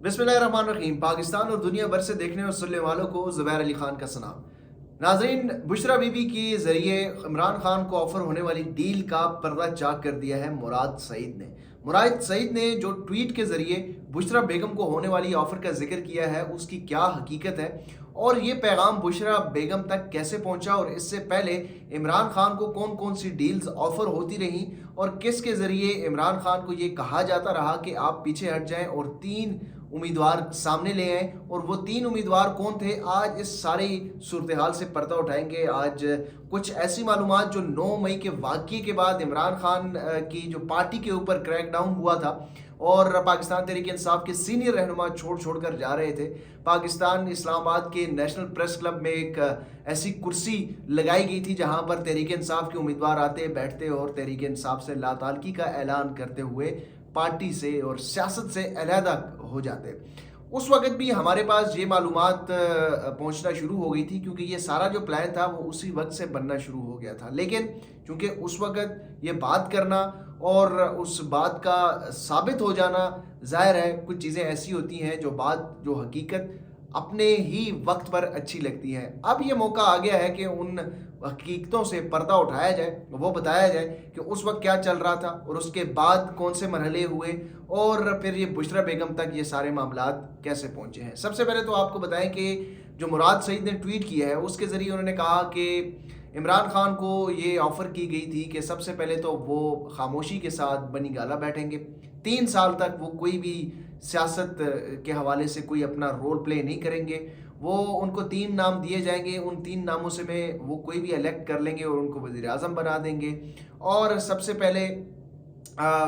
बिस्मिल्लाहिर्रहमानिर्रहीम। पाकिस्तान और दुनिया भर से देखने और सुनने वालों को ज़ुबैर अली खान का सलाम। नाजरीन, बुशरा बीबी के ज़रिए इमरान खान को ऑफ़र होने वाली डील का पर्दा चाक कर दिया है मुराद सईद ने। मुराद सईद ने जो ट्वीट के ज़रिए बुशरा बेगम को होने वाली ऑफ़र का जिक्र किया है, उसकी क्या हकीकत है और ये पैगाम बुशरा बेगम तक कैसे पहुंचा, और इससे पहले इमरान खान को कौन कौन सी डील्स ऑफ़र होती रहीं और किस के ज़रिए इमरान खान को ये कहा जाता रहा कि आप पीछे हट जाएं और 3 उम्मीदवार सामने ले आए, और वो 3 उम्मीदवार कौन थे, आज इस सारी सूरत हाल से पर्दा उठाएंगे। आज कुछ ऐसी मालूमात जो 9 मई के वाक़ये के बाद इमरान खान की जो पार्टी के ऊपर क्रैकडाउन हुआ था और पाकिस्तान तहरीक इंसाफ के सीनियर रहनुमा छोड़ कर जा रहे थे। पाकिस्तान इस्लामाबाद के नेशनल प्रेस क्लब में एक ऐसी कुर्सी लगाई गई थी जहां पर तहरीक इंसाफ के उम्मीदवार आते बैठते और तहरीक इंसाफ से लाताल्की का ऐलान करते हुए पार्टी से और सियासत से अलहदा हो जाते। उस वक्त भी हमारे पास ये मालूमात पहुंचना शुरू हो गई थी, क्योंकि ये सारा जो प्लान था वो उसी वक्त से बनना शुरू हो गया था। लेकिन चूंकि उस वक्त ये बात करना और उस बात का साबित हो जाना, जाहिर है कुछ चीज़ें ऐसी होती हैं जो हकीकत अपने ही वक्त पर अच्छी लगती हैं। अब ये मौका आ गया है कि उन हकीकतों से पर्दा उठाया जाए, वो बताया जाए कि उस वक्त क्या चल रहा था और उसके बाद कौन से मरहले हुए और फिर ये बुशरा बेगम तक ये सारे मामलात कैसे पहुंचे हैं। सबसे पहले तो आपको बताएं कि जो मुराद सईद ने ट्वीट किया है उसके ज़रिए उन्होंने कहा कि इमरान खान को ये ऑफ़र की गई थी कि सबसे पहले तो वो खामोशी के साथ बनी गाला बैठेंगे, 3 साल तक वो कोई भी सियासत के हवाले से कोई अपना रोल प्ले नहीं करेंगे। वो उनको 3 नाम दिए जाएंगे, उन 3 नामों से में वो कोई भी इलेक्ट कर लेंगे और उनको वज़ीर आज़म बना देंगे। और सबसे पहले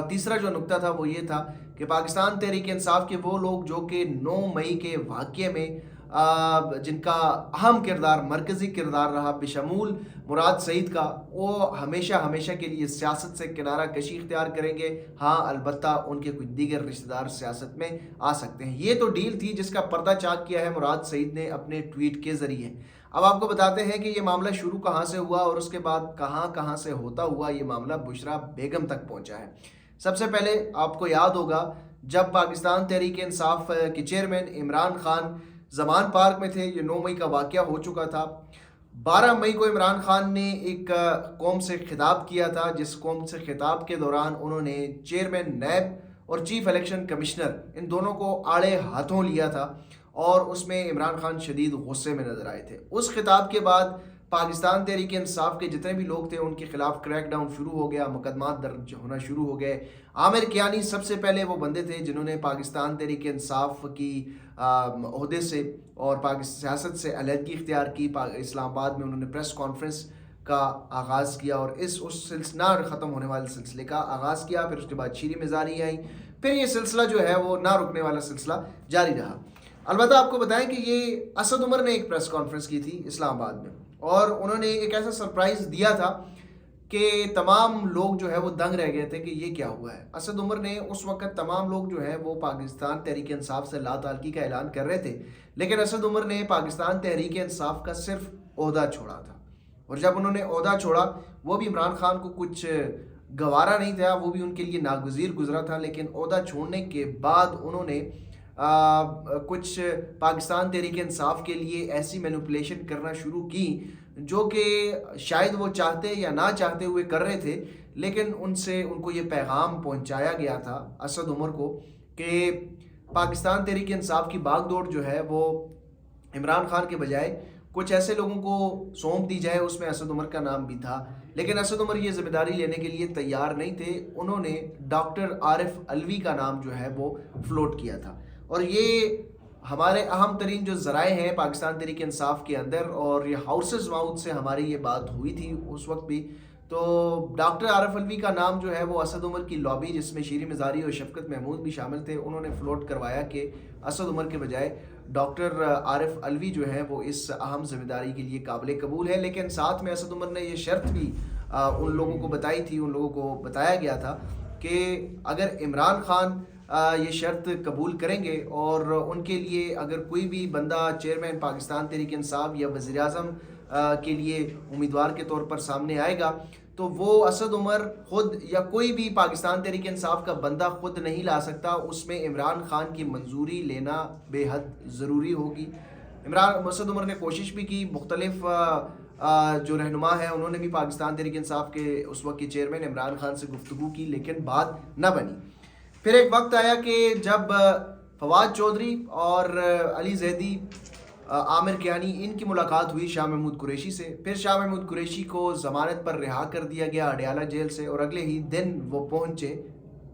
तीसरा जो नुक्ता था वो ये था कि पाकिस्तान तहरीक इंसाफ के वो लोग जो कि 9 मई के वाक़ये में जिनका अहम किरदार, मरकज़ी किरदार रहा बिशमूल मुराद सईद का, वो हमेशा हमेशा के लिए सियासत से किनारा कशी इख्तियार करेंगे। हाँ, अलबत्ता उनके कुछ दीगर रिश्तेदार सियासत में आ सकते हैं। ये तो डील थी जिसका पर्दा चाक किया है मुराद सईद ने अपने ट्वीट के ज़रिए। अब आपको बताते हैं कि ये मामला शुरू कहाँ से हुआ और उसके बाद कहाँ कहाँ से होता हुआ ये मामला बुशरा बेगम तक पहुँचा है। सबसे पहले आपको याद होगा जब पाकिस्तान तहरीक इंसाफ के चेयरमैन इमरान खान जमान पार्क में थे, ये 9 मई का वाक़या हो चुका था। 12 मई को इमरान खान ने एक कौम से खिताब किया था, जिस कौम से खिताब के दौरान उन्होंने चेयरमैन नैब और चीफ इलेक्शन कमिश्नर इन दोनों को आड़े हाथों लिया था और उसमें इमरान खान शदीद गुस्से में नजर आए थे। उस खिताब के बाद पाकिस्तान तहरीक इंसाफ के जितने भी लोग थे उनके खिलाफ क्रैकडाउन शुरू हो गया, मुकदमात दर्ज होना शुरू हो गए। आमिर कियानी सबसे पहले वो बंदे थे जिन्होंने पाकिस्तान तहरीक इंसाफ की ओहदे से और सियासत से अलहदगी इख्तियार की। इस्लामाबाद में उन्होंने प्रेस कॉन्फ्रेंस का आगाज़ किया और उस सिलसिला ख़त्म होने वाले सिलसिले का आगाज़ किया। फिर उसके बाद शीरी मिजारी आई, फिर ये सिलसिला जो है वो ना रुकने वाला सिलसिला जारी रहा। अलबत्ता आपको बताएं कि ये असद उमर ने एक प्रेस कॉन्फ्रेंस की थी इस्लामाबाद में और उन्होंने एक ऐसा सरप्राइज़ दिया था कि तमाम लोग जो है वो दंग रह गए थे कि ये क्या हुआ है। असद उमर ने उस वक्त तमाम लोग जो है वो पाकिस्तान तहरीक इंसाफ से लाताल्की का ऐलान कर रहे थे, लेकिन असद उमर ने पाकिस्तान तहरीक इंसाफ का सिर्फ ओहदा छोड़ा था। और जब उन्होंने ओहदा छोड़ा वो भी इमरान खान को कुछ गवारा नहीं था, वो भी उनके लिए नागुज़ीर गुजरा था। लेकिन ओहदा छोड़ने के बाद उन्होंने कुछ पाकिस्तान तहरीक इंसाफ के लिए ऐसी मैनिपुलेशन करना शुरू की जो कि शायद वो चाहते या ना चाहते हुए कर रहे थे, लेकिन उनको ये पैगाम पहुंचाया गया था असद उमर को कि पाकिस्तान तहरीक इंसाफ की बागडोर जो है वो इमरान खान के बजाय कुछ ऐसे लोगों को सौंप दी जाए। उसमें असद उमर का नाम भी था, लेकिन असद उमर ये जिम्मेदारी लेने के लिए तैयार नहीं थे। उन्होंने डॉक्टर आरिफ अलवी का नाम जो है वो फ्लोट किया था और ये हमारे अहम तरीन जो ज़राए हैं पाकिस्तान तहरीक इंसाफ के अंदर, और ये हाउसेस माउथ से हमारी ये बात हुई थी उस वक्त भी। तो डॉक्टर आरिफ अलवी का नाम जो है वो असद उमर की लॉबी, जिसमें शीरी मिजारी और शफकत महमूद भी शामिल थे, उन्होंने फ्लोट करवाया कि असद उमर के बजाय डॉक्टर आरिफ अलवी जो है वो इस अहम जिम्मेदारी के लिए काबिल कबूल है। लेकिन साथ में असद उमर ने ये शर्त भी उन लोगों को बताई थी, उन लोगों को बताया गया था कि अगर इमरान खान ये शर्त कबूल करेंगे और उनके लिए अगर कोई भी बंदा चेयरमैन पाकिस्तान तहरीक इंसाफ या वज़ीर आज़म के लिए उम्मीदवार के तौर पर सामने आएगा تو وہ اسد عمر خود یا کوئی بھی پاکستان تحریک انصاف کا بندہ خود نہیں لا سکتا، اس میں عمران خان کی منظوری لینا بے حد ضروری ہوگی۔ اسد عمر نے کوشش بھی کی، مختلف جو رہنما ہیں انہوں نے بھی پاکستان تحریک انصاف کے اس وقت کے چیئرمین عمران خان سے گفتگو کی، لیکن بات نہ بنی۔ پھر ایک وقت آیا کہ جب فواد چودھری اور علی زیدی، عامر کیانی، ان کی ملاقات ہوئی شاہ محمود قریشی سے۔ پھر شاہ محمود قریشی کو ضمانت پر رہا کر دیا گیا اڈیالہ جیل سے، اور اگلے ہی دن وہ پہنچے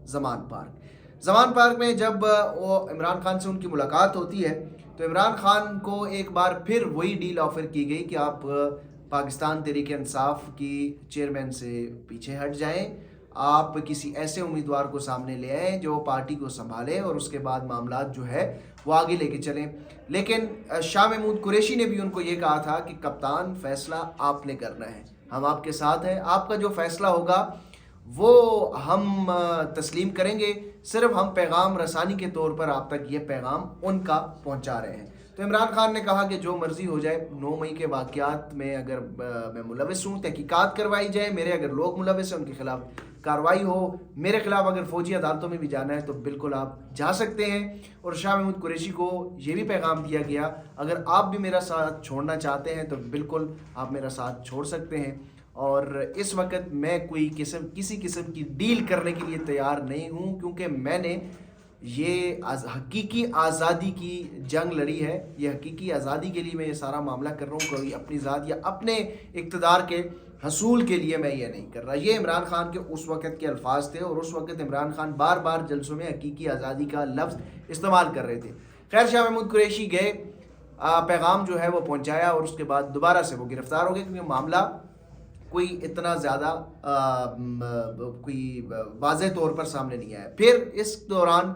زمان پارک۔ زمان پارک میں جب وہ عمران خان سے ان کی ملاقات ہوتی ہے تو عمران خان کو ایک بار پھر وہی ڈیل آفر کی گئی کہ آپ پاکستان تحریک انصاف کی چیئرمین سے پیچھے ہٹ جائیں، آپ کسی ایسے امیدوار کو سامنے لے آئیں جو پارٹی کو سنبھالے، اور اس کے بعد معاملات جو ہے وہ آگے لے کے چلیں۔ لیکن شاہ محمود قریشی نے بھی ان کو یہ کہا تھا کہ کپتان فیصلہ آپ نے کرنا ہے، ہم آپ کے ساتھ ہیں، آپ کا جو فیصلہ ہوگا وہ ہم تسلیم کریں گے، صرف ہم پیغام رسانی کے طور پر آپ تک یہ پیغام ان کا پہنچا رہے ہیں۔ تو عمران خان نے کہا کہ جو مرضی ہو جائے، 9 مئی کے واقعات میں اگر میں ملوث ہوں، تحقیقات کروائی جائے، میرے اگر لوگ ملوث ہیں ان کے خلاف کارروائی ہو، میرے خلاف اگر فوجی عدالتوں میں بھی جانا ہے تو بالکل آپ جا سکتے ہیں۔ اور شاہ محمود قریشی کو یہ بھی پیغام دیا گیا، اگر آپ بھی میرا ساتھ چھوڑنا چاہتے ہیں تو بالکل آپ میرا ساتھ چھوڑ سکتے ہیں، اور اس وقت میں کسی قسم کی ڈیل کرنے کے لیے تیار نہیں ہوں، کیونکہ میں نے یہ حقیقی آزادی کی جنگ لڑی ہے، یہ حقیقی آزادی کے لیے میں یہ سارا معاملہ کر رہا ہوں، کوئی اپنی ذات یا اپنے اقتدار کے حصول کے لیے میں یہ نہیں کر رہا۔ یہ عمران خان کے اس وقت کے الفاظ تھے، اور اس وقت عمران خان بار بار جلسوں میں حقیقی آزادی کا لفظ استعمال کر رہے تھے۔ خیر، شاہ محمود قریشی گئے، پیغام جو ہے وہ پہنچایا، اور اس کے بعد دوبارہ سے وہ گرفتار ہو گئے، کیونکہ معاملہ کوئی اتنا زیادہ کوئی واضح طور پر سامنے نہیں آیا۔ پھر اس دوران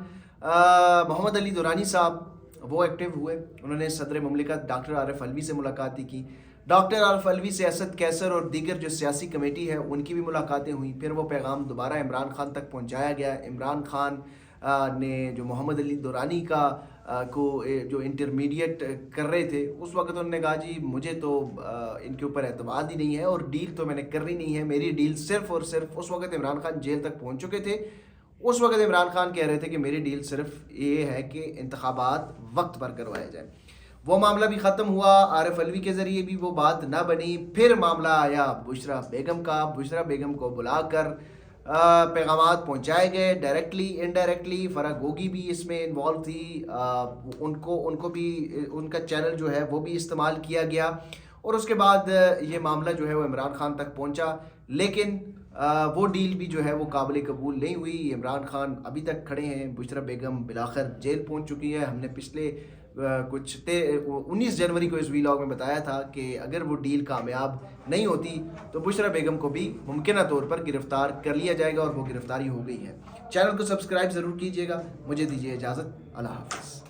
محمد علی دورانی صاحب وہ ایکٹیو ہوئے، انہوں نے صدر مملکت ڈاکٹر عارف علوی سے ملاقاتیں کی، ڈاکٹر عارف علوی سے اسد کیسر اور دیگر جو سیاسی کمیٹی ہے ان کی بھی ملاقاتیں ہوئیں۔ پھر وہ پیغام دوبارہ عمران خان تک پہنچایا گیا۔ عمران خان نے جو محمد علی دورانی کو جو انٹرمیڈیٹ کر رہے تھے، اس وقت انہوں نے کہا جی مجھے تو ان کے اوپر اعتماد ہی نہیں ہے، اور ڈیل تو میں نے کرنی نہیں ہے، میری ڈیل صرف اور صرف، اس وقت عمران خان جیل تک پہنچ چکے تھے، اس وقت عمران خان کہہ رہے تھے کہ میری ڈیل صرف یہ ہے کہ انتخابات وقت پر کروائے جائیں۔ وہ معاملہ بھی ختم ہوا، عارف علوی کے ذریعے بھی وہ بات نہ بنی۔ پھر معاملہ آیا بشرا بیگم کا، بشرا بیگم کو بلا کر پیغامات پہنچائے گئے، ڈائریکٹلی انڈائریکٹلی۔ فرح گوگی بھی اس میں انوالو تھی، ان کو بھی ان کا چینل جو ہے وہ بھی استعمال کیا گیا، اور اس کے بعد یہ معاملہ جو ہے وہ عمران خان تک پہنچا، لیکن وہ ڈیل بھی جو ہے وہ قابل قبول نہیں ہوئی۔ عمران خان ابھی تک کھڑے ہیں، بشرا بیگم بلاخر جیل پہنچ چکی ہے۔ ہم نے پچھلے 19 جنوری کو اس ویلاگ میں بتایا تھا کہ اگر وہ ڈیل کامیاب نہیں ہوتی تو بشرا بیگم کو بھی ممکنہ طور پر گرفتار کر لیا جائے گا، اور وہ گرفتاری ہو گئی ہے۔ چینل کو سبسکرائب ضرور کیجیے گا۔ مجھے دیجیے اجازت، اللہ حافظ۔